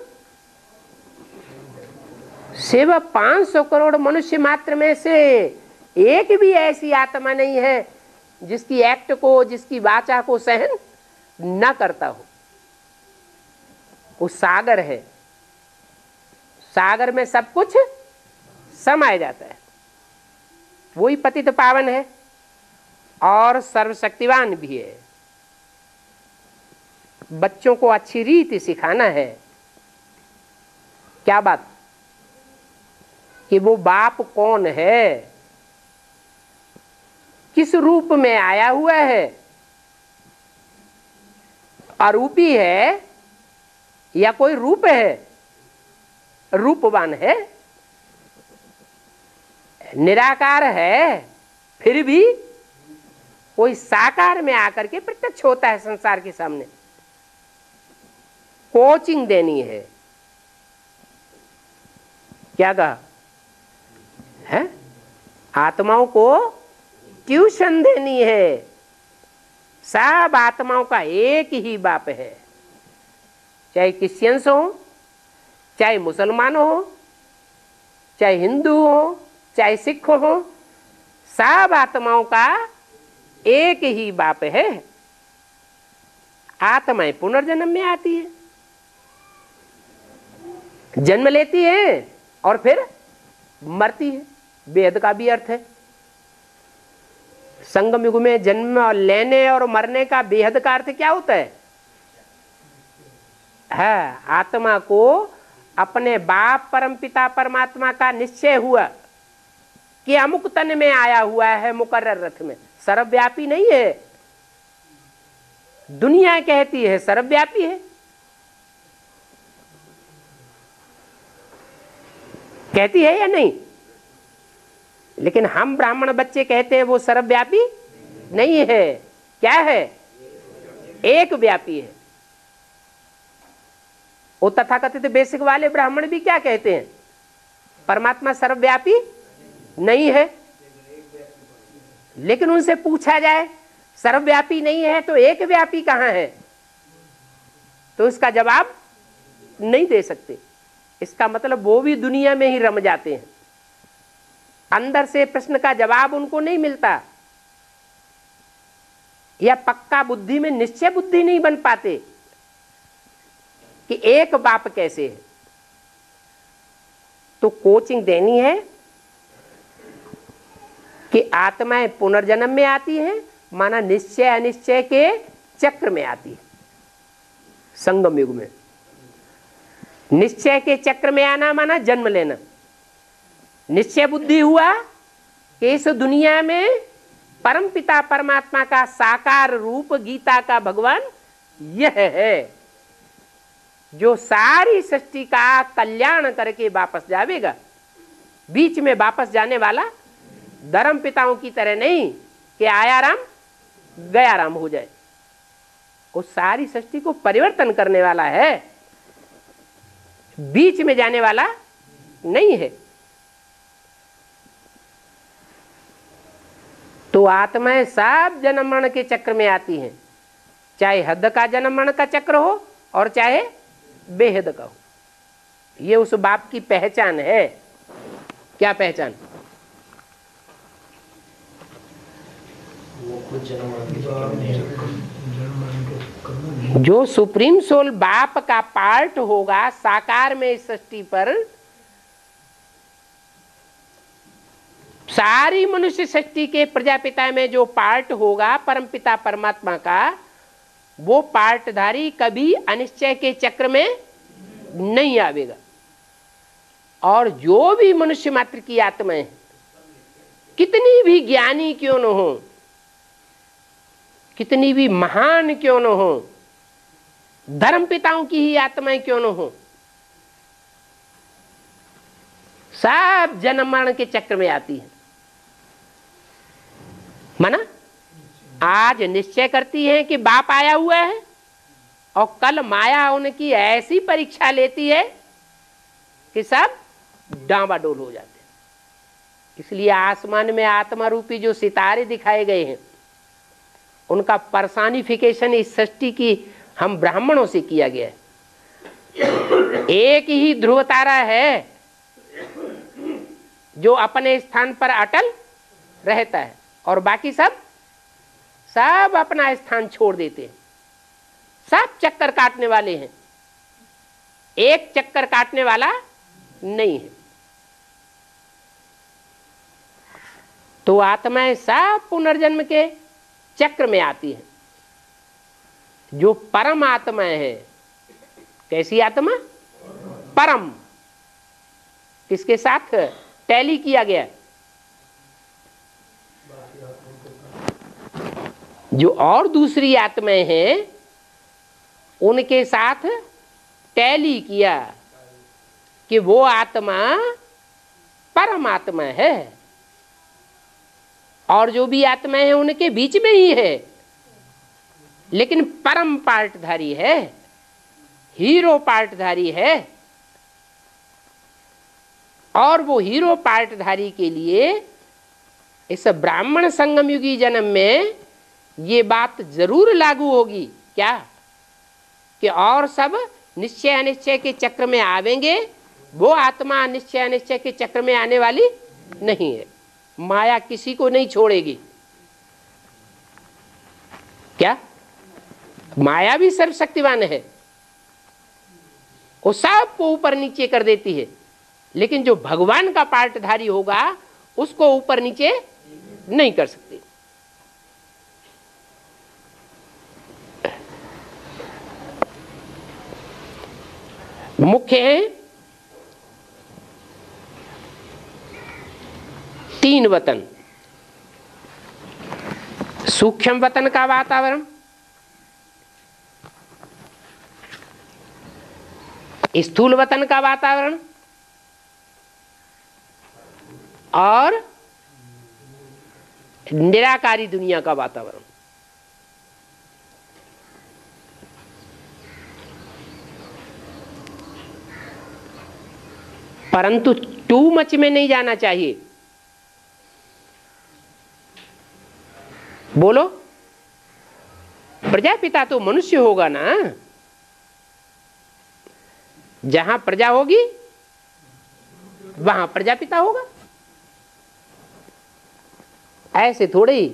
500 करोड़ मनुष्य मात्र में से एक भी ऐसी आत्मा नहीं है जिसकी एक्ट को, जिसकी वाचा को सहन न करता हो। वो सागर है, सागर में सब कुछ समाया जाता है। वही पतित पावन है और सर्वशक्तिवान भी है। बच्चों को अच्छी रीति सिखाना है। क्या बात? कि वो बाप कौन है, किस रूप में आया हुआ है, अरूपी है या कोई रूप है, रूपवान है, निराकार है, फिर भी कोई साकार में आकर के प्रत्यक्ष होता है संसार के सामने। कोचिंग देनी है। क्या कहा है? आत्माओं को ट्यूशन देनी है। सब आत्माओं का एक ही बाप है, चाहे क्रिश्चियंस हो, चाहे मुसलमान हो, चाहे हिंदू हो, चाहे सिख हो, सब आत्माओं का एक ही बाप है। आत्माएं पुनर्जन्म में आती है, जन्म लेती है और फिर मरती है। वेद का भी अर्थ है। संगम युग में जन्म लेने और मरने का बेहद का अर्थ क्या होता है? आत्मा को अपने बाप परमपिता परमात्मा का निश्चय हुआ कि अमुक तन में आया हुआ है, मुकर्रर रथ में। सर्वव्यापी नहीं है। दुनिया कहती है सर्वव्यापी है, कहती है या नहीं? लेकिन हम ब्राह्मण बच्चे कहते हैं वो सर्वव्यापी नहीं है। क्या है? एक व्यापी है। वो तथाकथित बेसिक वाले ब्राह्मण भी क्या कहते हैं? परमात्मा सर्वव्यापी नहीं है। लेकिन उनसे पूछा जाए सर्वव्यापी नहीं है तो एक व्यापी कहां है, तो इसका जवाब नहीं दे सकते। इसका मतलब वो भी दुनिया में ही रम जाते हैं। अंदर से प्रश्न का जवाब उनको नहीं मिलता, या पक्का बुद्धि में निश्चय बुद्धि नहीं बन पाते कि एक बाप कैसे है। तो कोचिंग देनी है कि आत्माएं पुनर्जन्म में आती हैं, माना निश्चय अनिश्चय के चक्र में आती है। संगम युग में निश्चय के चक्र में आना माना जन्म लेना। निश्चय बुद्धि हुआ कि इस दुनिया में परमपिता परमात्मा का साकार रूप गीता का भगवान यह है जो सारी सृष्टि का कल्याण करके वापस जावेगा। बीच में वापस जाने वाला धर्म पिताओं की तरह नहीं कि आया राम गया राम हो जाए। वो सारी सृष्टि को परिवर्तन करने वाला है, बीच में जाने वाला नहीं है। तो आत्माएं सब जन्म मरण के चक्र में आती हैं, चाहे हद का जन्म मरण का चक्र हो और चाहे बेहद का हो। ये उस बाप की पहचान है। क्या पहचान? वो खुद जन्म मरण के चक्कर में नहीं रहता। जो सुप्रीम सोल बाप का पार्ट होगा साकार में इस सृष्टि पर, सारी मनुष्य सृष्टि के प्रजापिता में जो पार्ट होगा परमपिता परमात्मा का, वो पार्टधारी कभी अनिश्चय के चक्र में नहीं आवेगा। और जो भी मनुष्य मात्र की आत्माएं कितनी भी ज्ञानी क्यों न हो, कितनी भी महान क्यों न हो, धर्म पिताओं की ही आत्माएं क्यों न हो, सब जन्म मरण के चक्र में आती है। माना आज निश्चय करती है कि बाप आया हुआ है और कल माया उनकी ऐसी परीक्षा लेती है कि सब डामाडोल हो जाते हैं। इसलिए आसमान में आत्मा रूपी जो सितारे दिखाए गए हैं, उनका पर्सनिफिकेशन इस सृष्टि की हम ब्राह्मणों से किया गया है। एक ही ध्रुव तारा है जो अपने स्थान पर अटल रहता है और बाकी सब अपना स्थान छोड़ देते हैं। सब चक्कर काटने वाले हैं, एक चक्कर काटने वाला नहीं है। तो आत्माएं सब पुनर्जन्म के चक्र में आती है। जो परम आत्माएं है, कैसी आत्मा? परम। किसके साथ टैली किया गया? जो और दूसरी आत्माएं हैं उनके साथ टैली किया कि वो आत्मा परमात्मा है, और जो भी आत्माएं हैं उनके बीच में ही है, लेकिन परम पार्टधारी है, हीरो पार्टधारी है। और वो हीरो पार्टधारी के लिए इस ब्राह्मण संगम युगी जन्म में ये बात जरूर लागू होगी। क्या? कि और सब निश्चय अनिश्चय के चक्र में आवेंगे, वो आत्मा निश्चय अनिश्चय के चक्र में आने वाली नहीं है। माया किसी को नहीं छोड़ेगी। क्या? माया भी सर्वशक्तिवान है, वो सबको ऊपर नीचे कर देती है, लेकिन जो भगवान का पार्टधारी होगा उसको ऊपर नीचे नहीं कर सकती। मुख्य है 3 वतन। सूक्ष्म वतन का वातावरण, स्थूल वतन का वातावरण और निराकारी दुनिया का वातावरण। परंतु टू मच में नहीं जाना चाहिए। बोलो, प्रजापिता तो मनुष्य होगा ना। जहां प्रजा होगी वहां प्रजापिता होगा। ऐसे थोड़े ही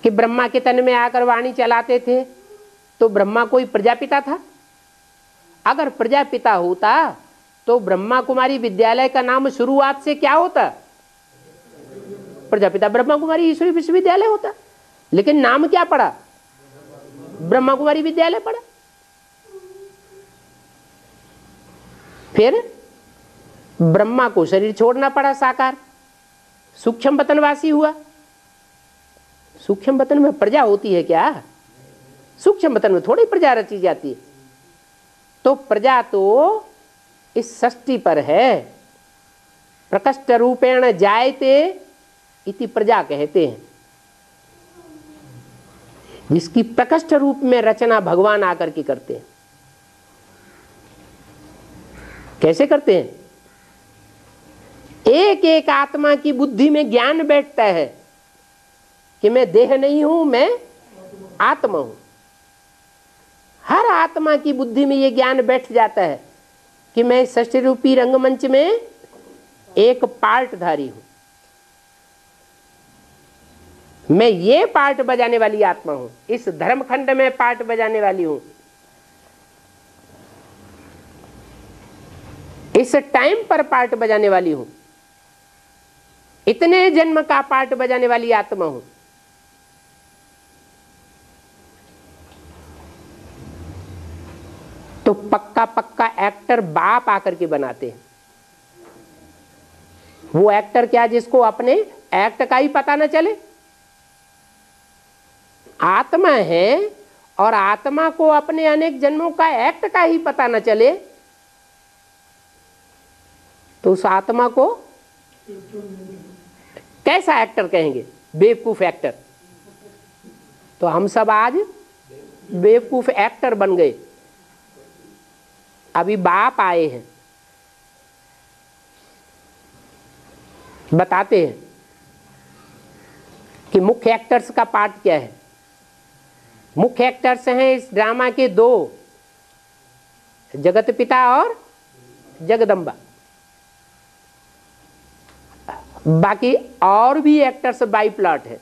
कि ब्रह्मा के तन में आकर वाणी चलाते थे तो ब्रह्मा कोई प्रजापिता था। अगर प्रजापिता होता तो ब्रह्मा कुमारी विद्यालय का नाम शुरुआत से क्या होता? प्रजापिता ब्रह्मा कुमारी ईश्वरी विश्वविद्यालय होता। लेकिन नाम क्या पड़ा? ब्रह्मा कुमारी विद्यालय पड़ा। फिर ब्रह्मा को शरीर छोड़ना पड़ा, साकार सूक्ष्म वतनवासी हुआ। सूक्ष्म वतन में प्रजा होती है क्या? सूक्ष्म वतन में थोड़ी प्रजा रची जाती है। तो प्रजा तो इस सृष्टि पर है। प्रकष्ट रूपेण जायते इति प्रजा कहते हैं, जिसकी प्रकष्ट रूप में रचना भगवान आकर के करते हैं। कैसे करते हैं? एक एक आत्मा की बुद्धि में ज्ञान बैठता है कि मैं देह नहीं हूं, मैं आत्मा हूं। हर आत्मा की बुद्धि में ये ज्ञान बैठ जाता है कि मैं सृष्टि रूपी रंगमंच में एक पार्टधारी हूं, मैं ये पार्ट बजाने वाली आत्मा हूं, इस धर्मखंड में पार्ट बजाने वाली हूं, इस टाइम पर पार्ट बजाने वाली हूं, इतने जन्म का पार्ट बजाने वाली आत्मा हूं। तो पक्का पक्का एक्टर बाप आकर के बनाते हैं। वो एक्टर क्या, जिसको अपने एक्ट का ही पता न चले। आत्मा है और आत्मा को अपने अनेक जन्मों का एक्ट का ही पता न चले, तो उस आत्मा को कैसा एक्टर कहेंगे? बेवकूफ एक्टर। तो हम सब आज बेवकूफ एक्टर बन गए। अभी बाप आए हैं, बताते हैं कि मुख्य एक्टर्स का पार्ट क्या है। मुख्य एक्टर्स हैं इस ड्रामा के दो, जगत पिता और जगदम्बा। बाकी और भी एक्टर्स बाई प्लॉट है।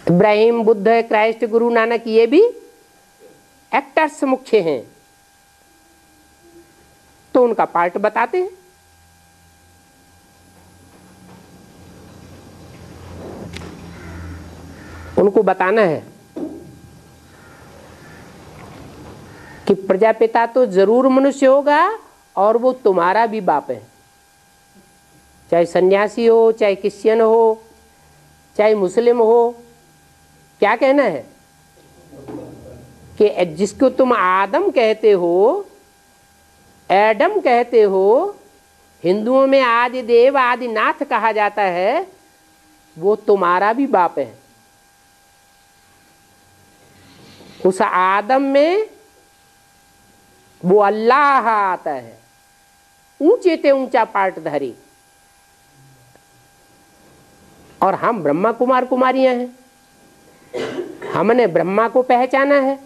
इब्राहिम, बुद्ध, क्राइस्ट, गुरु नानक, ये भी एक्टर्स मुख्य हैं। तो उनका पार्ट बताते हैं। उनको बताना है कि प्रजापिता तो जरूर मनुष्य होगा और वो तुम्हारा भी बाप है। चाहे सन्यासी हो, चाहे क्रिश्चियन हो, चाहे मुस्लिम हो। क्या कहना है कि जिसको तुम आदम कहते हो, एडम कहते हो, हिंदुओं में आदि देव आदि नाथ कहा जाता है, वो तुम्हारा भी बाप है। उस आदम में वो अल्लाह आता है, ऊंचे ते ऊंचा पार्टधारी। और हम ब्रह्मा कुमार कुमारियां हैं। हमने ब्रह्मा को पहचाना है,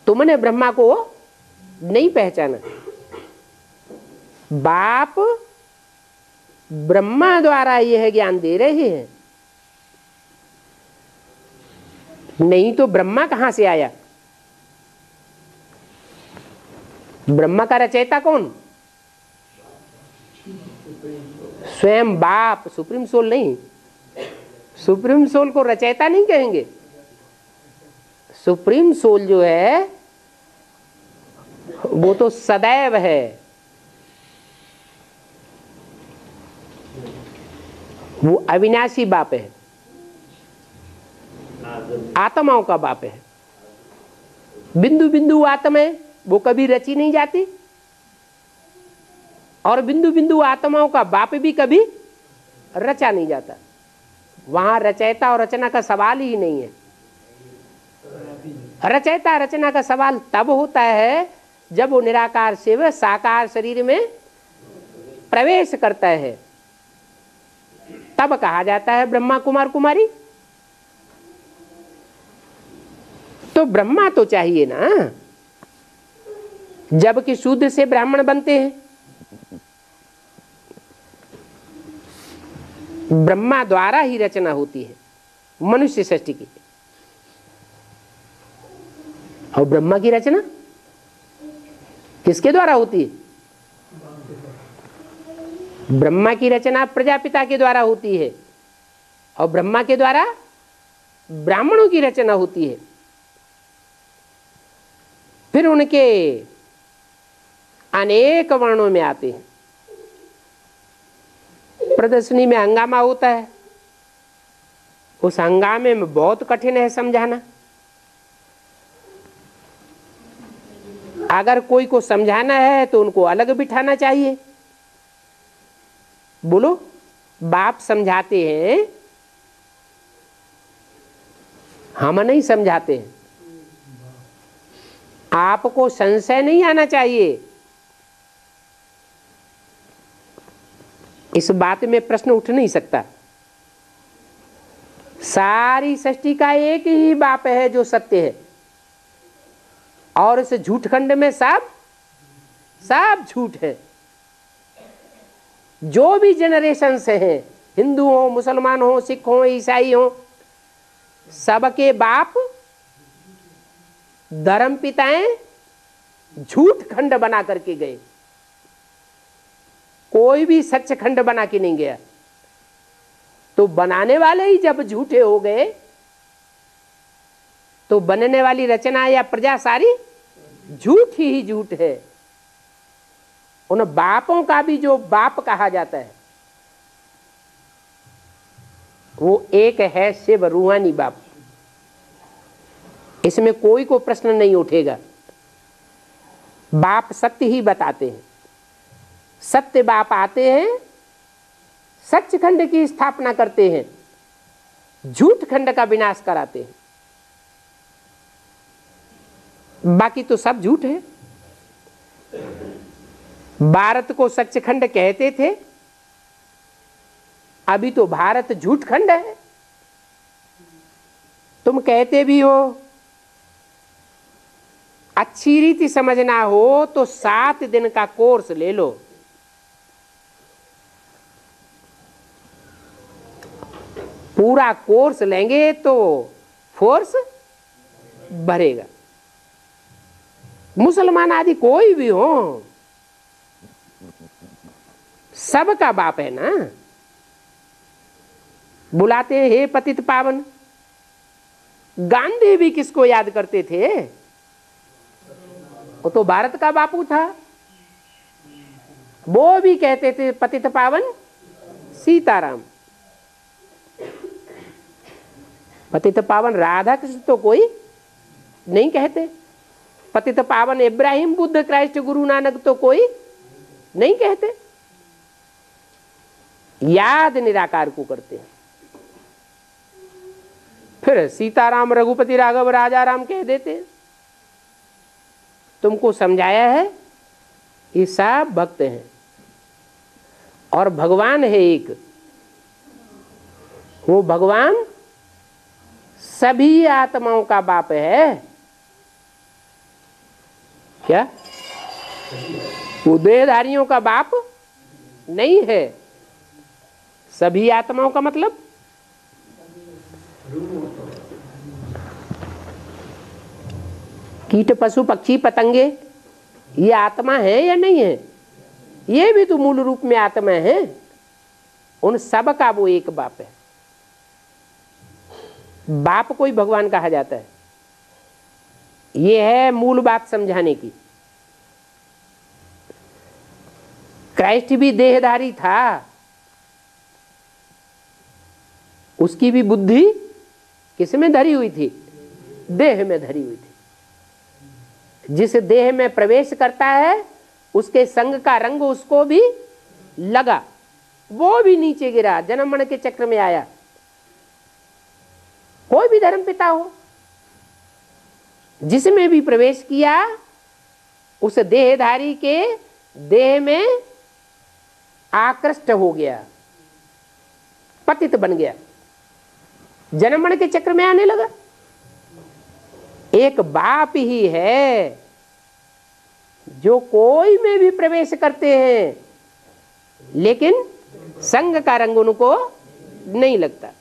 तुमने ब्रह्मा को नहीं पहचाना। बाप ब्रह्मा द्वारा यह ज्ञान दे रहे हैं, नहीं तो ब्रह्मा कहां से आया? ब्रह्मा का रचयिता कौन? स्वयं बाप, सुप्रीम सोल नहीं। सुप्रीम सोल को रचयिता नहीं कहेंगे। सुप्रीम सोल जो है वो तो सदैव है, वो अविनाशी बाप है, आत्माओं का बाप है। बिंदु बिंदु आत्मा है, वो कभी रची नहीं जाती, और बिंदु बिंदु आत्माओं का बाप भी कभी रचा नहीं जाता। वहां रचयिता और रचना का सवाल ही नहीं है। रचयिता रचना का सवाल तब होता है जब वो निराकार से वह साकार शरीर में प्रवेश करता है, तब कहा जाता है ब्रह्मा कुमार कुमारी। तो ब्रह्मा तो चाहिए ना, जबकि शूद्र से ब्राह्मण बनते हैं। ब्रह्मा द्वारा ही रचना होती है मनुष्य सृष्टि की। और ब्रह्मा की रचना किसके द्वारा होती है? ब्रह्मा की रचना प्रजापिता के द्वारा होती है, और ब्रह्मा के द्वारा ब्राह्मणों की रचना होती है। फिर उनके अनेक वर्णों में आते हैं। प्रदर्शनी में हंगामा होता है, उस हंगामे में बहुत कठिन है समझाना। अगर कोई को समझाना है तो उनको अलग बिठाना चाहिए। बोलो, बाप समझाते हैं, हम नहीं समझाते हैं। आपको संशय नहीं आना चाहिए, इस बात में प्रश्न उठ नहीं सकता। सारी सृष्टि का एक ही बाप है जो सत्य है, और इस झूठ खंड में सब झूठ है। जो भी जनरेशन से हैं, हिंदू हो, मुसलमान हो, सिख हो, ईसाई हो, सबके बाप धर्म पिताएं झूठ खंड बना करके गए, कोई भी सच खंड बना के नहीं गया। तो बनाने वाले ही जब झूठे हो गए तो बनने वाली रचना या प्रजा सारी झूठ ही झूठ है। उन बापों का भी जो बाप कहा जाता है वो एक है शिव रूहानी बाप, इसमें कोई को प्रश्न नहीं उठेगा। बाप सत्य ही बताते हैं, सत्य बाप आते हैं, सच खंड की स्थापना करते हैं, झूठ खंड का विनाश कराते हैं। बाकी तो सब झूठ है। भारत को सचखंड कहते थे, अभी तो भारत झूठ खंड है। तुम कहते भी हो, अच्छी रीति समझना हो तो 7 दिन का कोर्स ले लो, पूरा कोर्स लेंगे तो फोर्स बढ़ेगा। मुसलमान आदि कोई भी हो, सबका बाप है ना। बुलाते हैं हे पतित पावन। गांधी भी किसको याद करते थे? वो तो भारत का बापू था। वो भी कहते थे पतित पावन सीताराम। पतित पावन राधा कृष्ण तो कोई नहीं कहते। पतित पावन इब्राहिम, बुद्ध, क्राइस्ट, गुरु नानक तो कोई नहीं कहते। याद निराकार को करते हैं। फिर सीताराम, रघुपति, राघव, राजा राम कह देते हैं। तुमको समझाया है, ये सब भक्त हैं और भगवान है एक। वो भगवान सभी आत्माओं का बाप है। क्या? वो देहधारियों का बाप नहीं है। सभी आत्माओं का मतलब कीट, पशु, पक्षी, पतंगे, ये आत्मा है या नहीं है? ये भी तो मूल रूप में आत्मा है। उन सब का वो एक बाप है। बाप को ही भगवान कहा जाता है। ये है मूल बात समझाने की। क्राइस्ट भी देहधारी था, उसकी भी बुद्धि किस में धरी हुई थी? देह में धरी हुई थी। जिस देह में प्रवेश करता है उसके संग का रंग उसको भी लगा, वो भी नीचे गिरा, जन्म मरण के चक्र में आया। कोई भी धर्म पिता हो, जिसमें भी प्रवेश किया उस देहधारी के देह में आकृष्ट हो गया, पतित बन गया, जन्म मरण के चक्र में आने लगा। एक बाप ही है जो कोई में भी प्रवेश करते हैं, लेकिन संग का रंग उनको नहीं लगता।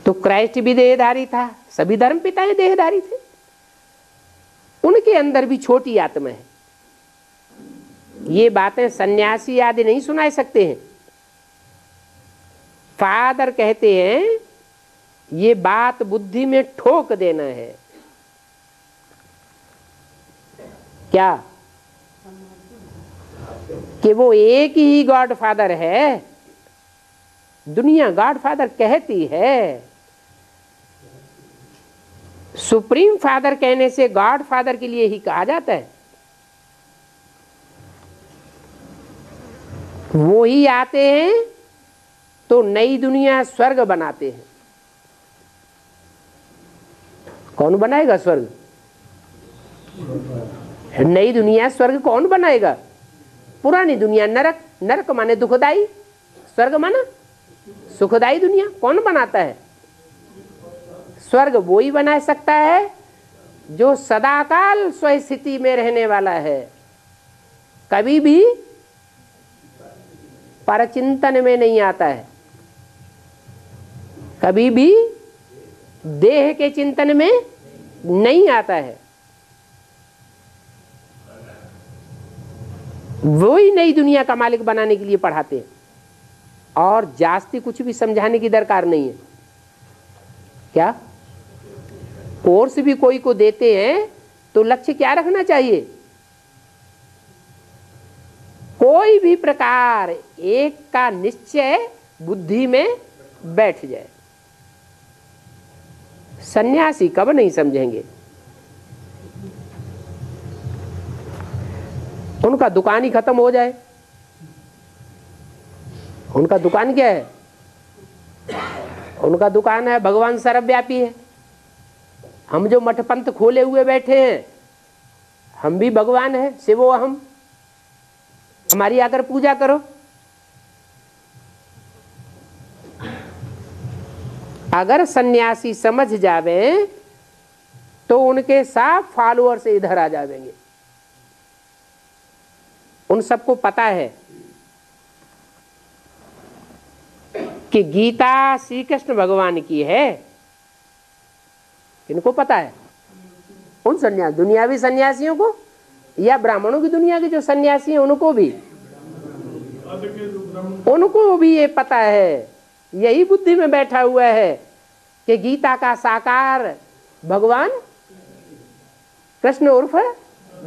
तो क्राइस्ट भी देहधारी था, सभी धर्म पिताएं देहधारी थे। उनके अंदर भी छोटी आत्मा है। ये बातें सन्यासी आदि नहीं सुना सकते हैं। फादर कहते हैं ये बात बुद्धि में ठोक देना है। क्या? कि वो एक ही गॉड फादर है। दुनिया गॉड फादर कहती है, सुप्रीम फादर कहने से गॉड फादर के लिए ही कहा जाता है। वो ही आते हैं तो नई दुनिया स्वर्ग बनाते हैं। कौन बनाएगा स्वर्ग? नई दुनिया स्वर्ग कौन बनाएगा? पुरानी दुनिया नरक, नरक माने दुखदाई, स्वर्ग माना सुखदाई दुनिया। कौन बनाता है? स्वर्ग वो ही बना सकता है जो सदाकाल स्वस्थिति में रहने वाला है, कभी भी परचिंतन में नहीं आता है, कभी भी देह के चिंतन में नहीं आता है। वो ही नई दुनिया का मालिक बनाने के लिए पढ़ाते हैं और जास्ती कुछ भी समझाने की दरकार नहीं है। क्या कोर्स भी कोई को देते हैं तो लक्ष्य क्या रखना चाहिए? कोई भी प्रकार एक का निश्चय बुद्धि में बैठ जाए। सन्यासी कब नहीं समझेंगे? उनका दुकान ही खत्म हो जाए। उनका दुकान क्या है? उनका दुकान है भगवान सर्वव्यापी है। हम जो मठ पंथ खोले हुए बैठे हैं, हम भी भगवान हैं, शिवो हम, हमारी आकर पूजा करो। अगर सन्यासी समझ जावे तो उनके सब फॉलोअर्स इधर आ जाएंगे। उन सबको पता है कि गीता श्री कृष्ण भगवान की है। किनको पता है? उन सन्यासी, दुनियावी सन्यासियों को या ब्राह्मणों की दुनिया के जो सन्यासी हैं उनको भी ये पता है, यही बुद्धि में बैठा हुआ है कि गीता का साकार भगवान कृष्ण उर्फ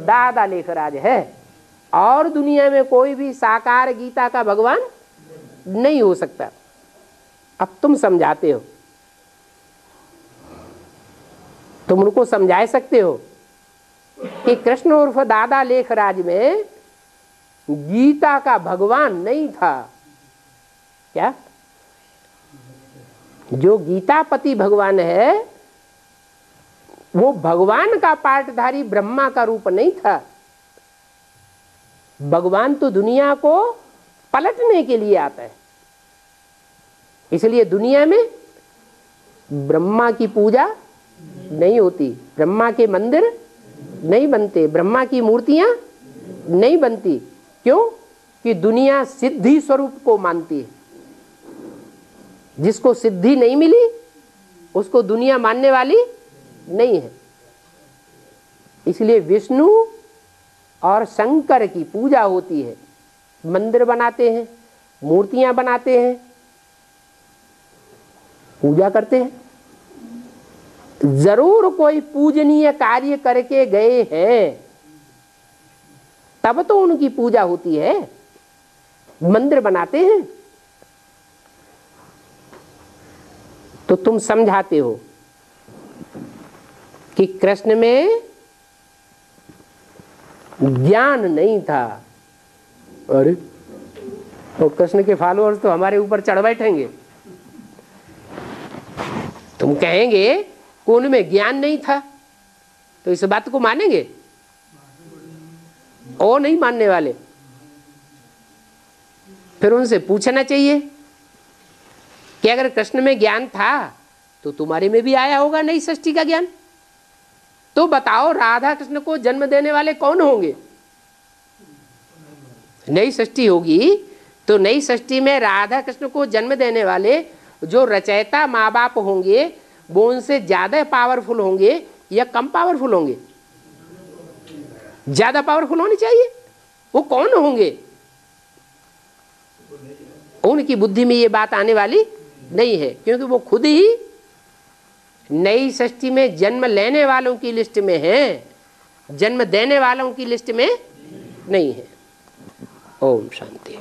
दादा लेखराज है और दुनिया में कोई भी साकार गीता का भगवान नहीं हो सकता। अब तुम समझाते हो, तुम उनको समझा सकते हो कि कृष्ण उर्फ दादा लेखराज में गीता का भगवान नहीं था। क्या? जो गीतापति भगवान है वो भगवान का पाठधारी ब्रह्मा का रूप नहीं था। भगवान तो दुनिया को पलटने के लिए आता है, इसलिए दुनिया में ब्रह्मा की पूजा नहीं होती, ब्रह्मा के मंदिर नहीं बनते, ब्रह्मा की मूर्तियां नहीं बनती। क्यों? कि दुनिया सिद्धि स्वरूप को मानती है। जिसको सिद्धि नहीं मिली उसको दुनिया मानने वाली नहीं है। इसलिए विष्णु और शंकर की पूजा होती है, मंदिर बनाते हैं, मूर्तियां बनाते हैं, पूजा करते हैं। जरूर कोई पूजनीय कार्य करके गए हैं तब तो उनकी पूजा होती है, मंदिर बनाते हैं। तो तुम समझाते हो कि कृष्ण में ज्ञान नहीं था। अरे तो कृष्ण के फॉलोअर्स तो हमारे ऊपर चढ़ बैठेंगे। तुम कहेंगे कि उनमें ज्ञान नहीं था, तो इस बात को मानेंगे? और नहीं मानने वाले। फिर उनसे पूछना चाहिए कि अगर कृष्ण में ज्ञान था तो तुम्हारे में भी आया होगा नई सृष्टि का ज्ञान। तो बताओ राधा कृष्ण को जन्म देने वाले कौन होंगे? नई सृष्टि होगी तो नई सृष्टि में राधा कृष्ण को जन्म देने वाले जो रचयिता माँ बाप होंगे वो उनसे ज्यादा पावरफुल होंगे या कम पावरफुल होंगे? ज्यादा पावरफुल होनी चाहिए। वो कौन होंगे? उनकी बुद्धि में ये बात आने वाली नहीं है, क्योंकि वो खुद ही नई सृष्टि में जन्म लेने वालों की लिस्ट में है, जन्म देने वालों की लिस्ट में नहीं है। ओम शांति।